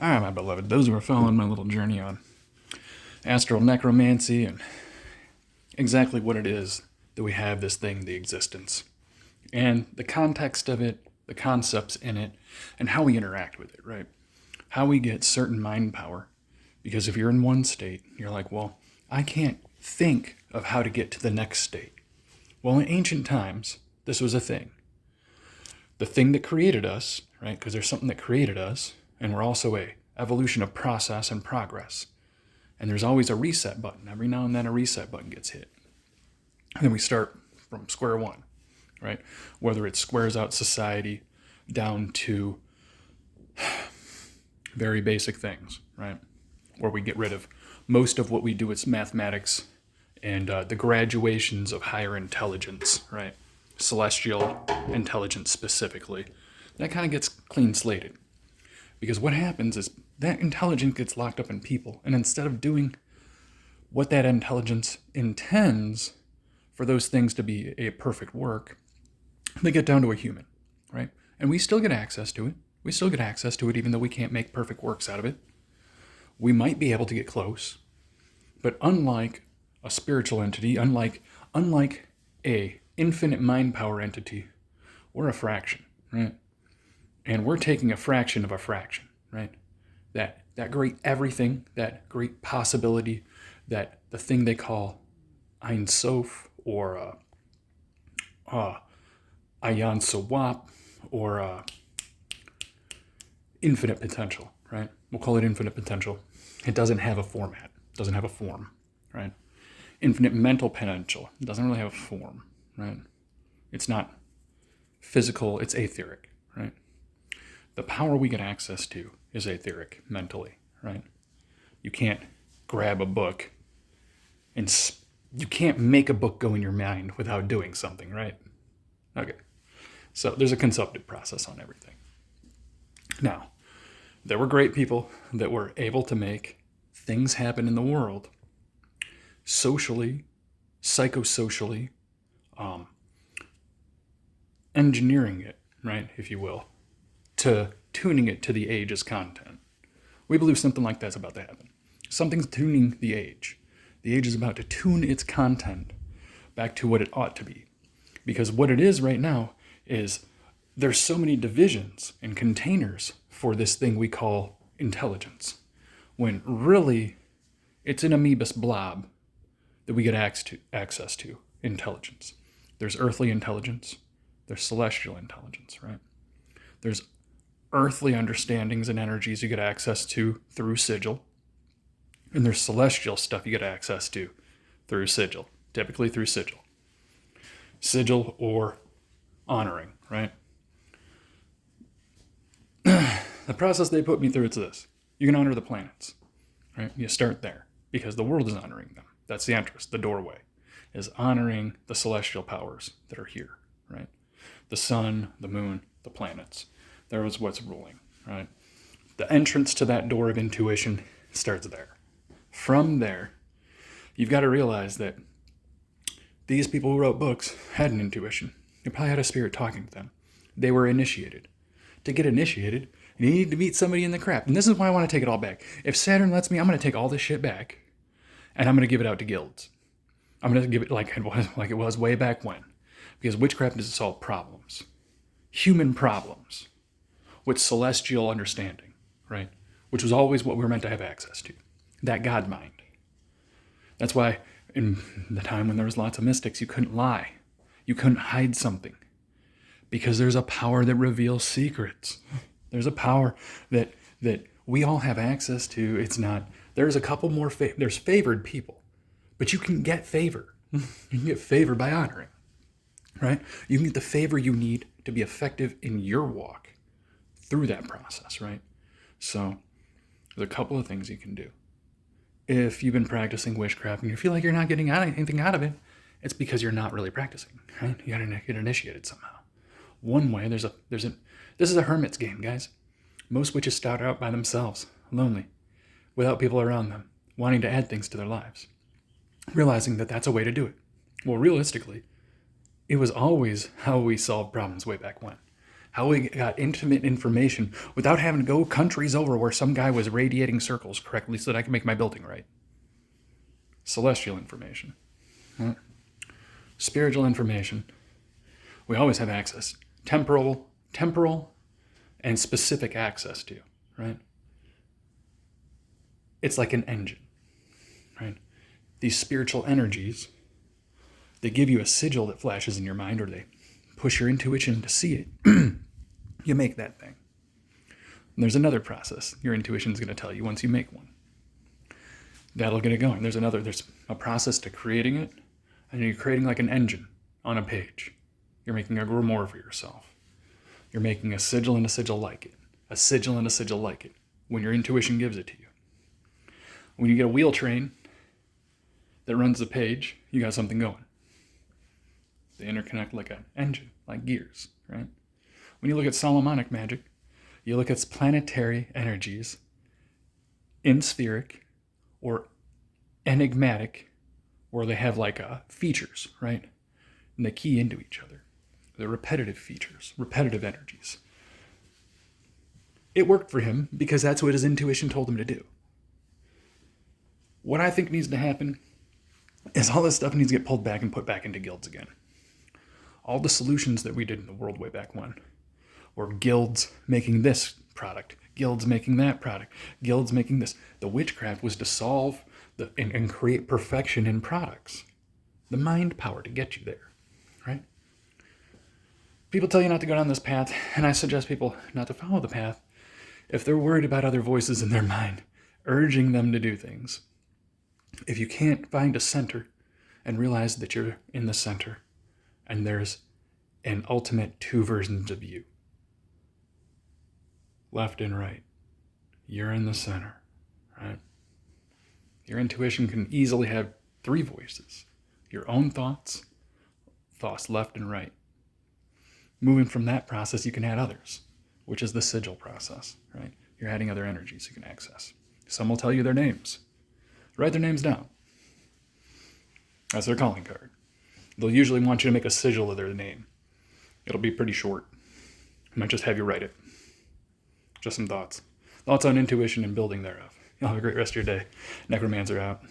All right, my beloved, those who are following my little journey on astral necromancy and exactly what it is that we have this thing, the existence, and the context of it, the concepts in it, and how we interact with it, right? How we get certain mind power. Because if you're in one state, you're like, well, I can't think of how to get to the next state. Well, in ancient times, this was a thing. The thing that created us, right? Because there's something that created us, and we're also a evolution of process and progress. And there's always a reset button. Every now and then a reset button gets hit. And then we start from square one, right? Whether it squares out society down to very basic things, right? Where we get rid of most of what we do is mathematics and the graduations of higher intelligence, right? Celestial intelligence specifically. That kind of gets clean slated. Because what happens is that intelligence gets locked up in people. And instead of doing what that intelligence intends for those things to be a perfect work, they get down to a human, right? And we still get access to it. We still get access to it even though we can't make perfect works out of it. We might be able to get close. But unlike a spiritual entity, unlike a infinite mind power entity, we're a fraction, right? And we're taking a fraction of a fraction, right? That great everything, that great possibility, that the thing they call Ein Sof or Ayan Sawap or infinite potential, right? We'll call it infinite potential. It doesn't have a format, doesn't have a form, right? Infinite mental potential doesn't really have a form, right? It's not physical, it's etheric, right? The power we get access to is etheric mentally, right? You can't grab a book and you can't make a book go in your mind without doing something, right? Okay. So there's a consumptive process on everything. Now, there were great people that were able to make things happen in the world socially, psychosocially, engineering it, right, if you will, to tuning it to the age's content. We believe something like that's about to happen. Something's tuning the age. The age is about to tune its content back to what it ought to be. Because what it is right now is there's so many divisions and containers for this thing we call intelligence, when really it's an amoebus blob that we get access to intelligence. There's earthly intelligence, there's celestial intelligence, right? There's earthly understandings and energies you get access to through sigil, and there's celestial stuff you get access to through sigil, typically through sigil. Sigil or honoring, right? The process they put me through is this. You can honor the planets, right? You start there because the world is honoring them. That's the entrance, the doorway, is honoring the celestial powers that are here, right? The sun, the moon, the planets. There is what's ruling, right? The entrance to that door of intuition starts there. From there, you've got to realize that these people who wrote books had an intuition. They probably had a spirit talking to them. They were initiated. To get initiated, you need to meet somebody in the crap. And this is why I want to take it all back. If Saturn lets me, I'm going to take all this shit back, and I'm going to give it out to guilds. I'm going to give it like it was way back when. Because witchcraft doesn't solve problems. Human problems. With celestial understanding, right? Which was always what we were meant to have access to. That God mind. That's why in the time when there was lots of mystics, you couldn't lie. You couldn't hide something. Because there's a power that reveals secrets. There's a power that we all have access to. It's not, there's a couple more, there's favored people. But you can get favor. You can get favor by honoring, right? You can get the favor you need to be effective in your walk through that process, right? So there's a couple of things you can do. If you've been practicing witchcraft and you feel like you're not getting anything out of it, it's because you're not really practicing, right? You gotta get initiated somehow. One way, this is a hermit's game, guys. Most witches start out by themselves, lonely, without people around them, wanting to add things to their lives, realizing that that's a way to do it. Well, realistically, it was always how we solved problems way back when. how we got intimate information without having to go countries over where some guy was radiating circles correctly so that I can make my building right. Celestial information. Right? Spiritual information. We always have access. Temporal, and specific access to, right? It's like an engine, right? These spiritual energies, they give you a sigil that flashes in your mind, or they push your intuition to see it. You make that thing. And there's another process your intuition is going to tell you once you make one. That'll get it going. There's a process to creating it, and you're creating like an engine on a page. You're making a grimoire for yourself. You're making a sigil and a sigil like it. A sigil and a sigil like it. When your intuition gives it to you. When you get a wheel train that runs the page, you got something going. They interconnect like an engine, like gears, right? When you look at Solomonic magic, you look at planetary energies, enspheric or enigmatic, where they have like features, right? And they key into each other. They're repetitive features, repetitive energies. It worked for him because that's what his intuition told him to do. What I think needs to happen is all this stuff needs to get pulled back and put back into guilds again. All the solutions that we did in the world way back when were guilds making this product, guilds making that product, guilds making this. The witchcraft was to solve and create perfection in products. The mind power to get you there, right? People tell you not to go down this path, and I suggest people not to follow the path if they're worried about other voices in their mind urging them to do things. If you can't find a center and realize that you're in the center and there's an ultimate two versions of you, left and right, you're in the center, right? Your intuition can easily have three voices. Your own thoughts left and right. Moving from that process, you can add others, which is the sigil process, right? You're adding other energies you can access. Some will tell you their names. Write their names down. That's their calling card. They'll usually want you to make a sigil of their name. It'll be pretty short. I might just have you write it. Just some thoughts. Thoughts on intuition and building thereof. You'll have a great rest of your day. Necromancer out.